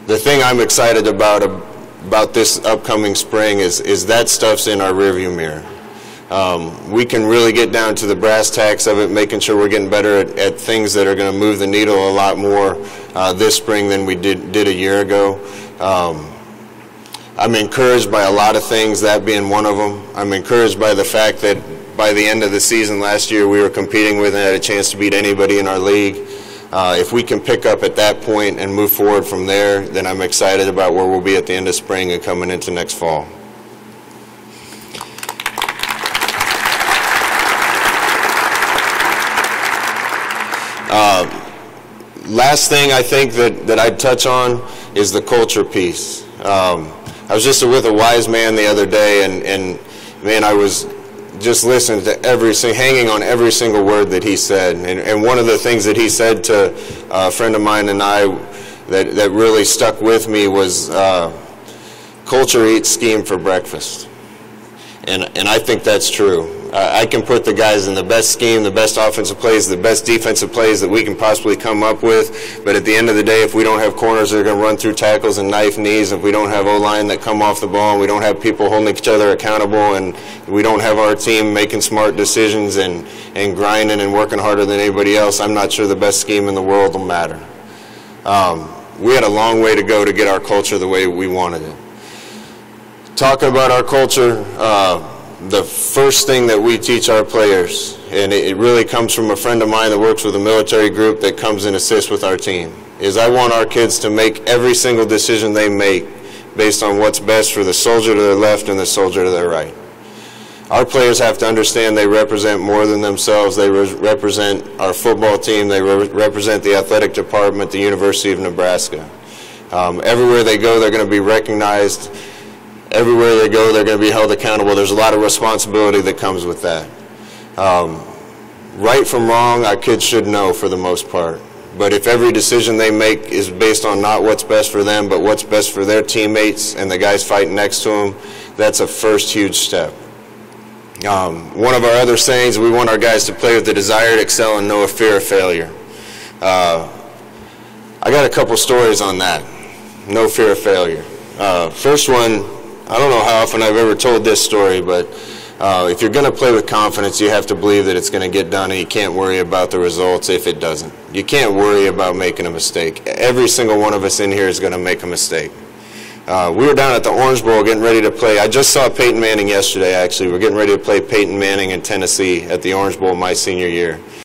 the thing I'm excited about this upcoming spring is that stuff's in our rearview mirror. We can really get down to the brass tacks of it, making sure we're getting better at things that are going to move the needle a lot more this spring than we did a year ago. I'm encouraged by a lot of things, that being one of them. I'm encouraged by the fact that by the end of the season last year we were competing with and had a chance to beat anybody in our league. If we can pick up at that point and move forward from there, then I'm excited about where we'll be at the end of spring and coming into next fall. Last thing I think that I'd touch on is the culture piece. I was just with a wise man the other day, and man, I was just listening to hanging on every single word that he said. And one of the things that he said to a friend of mine and I that really stuck with me was culture eats scheme for breakfast. And I think that's true. I can put the guys in the best scheme, the best offensive plays, the best defensive plays that we can possibly come up with. But at the end of the day, if we don't have corners that are going to run through tackles and knife knees, if we don't have O-line that come off the ball, and we don't have people holding each other accountable, and we don't have our team making smart decisions and grinding and working harder than anybody else, I'm not sure the best scheme in the world will matter. We had a long way to go to get our culture the way we wanted it. Talking about our culture, the first thing that we teach our players, and it really comes from a friend of mine that works with a military group that comes and assists with our team, is I want our kids to make every single decision they make based on what's best for the soldier to their left and the soldier to their right. Our players have to understand they represent more than themselves. They represent our football team. They represent the athletic department, the University of Nebraska. Everywhere they go, they're going to be recognized. Everywhere they go, they're going to be held accountable. There's a lot of responsibility that comes with that. Right from wrong, our kids should know for the most part. But if every decision they make is based on not what's best for them, but what's best for their teammates and the guys fighting next to them, that's a first huge step. One of our other sayings, we want our guys to play with the desire to excel and no fear of failure. I got a couple stories on that. No fear of failure. First one, I don't know how often I've ever told this story, but if you're going to play with confidence, you have to believe that it's going to get done, and you can't worry about the results if it doesn't. You can't worry about making a mistake. Every single one of us in here is going to make a mistake. We were down at the Orange Bowl getting ready to play. I just saw Peyton Manning yesterday, actually. We're getting ready to play Peyton Manning in Tennessee at the Orange Bowl my senior year.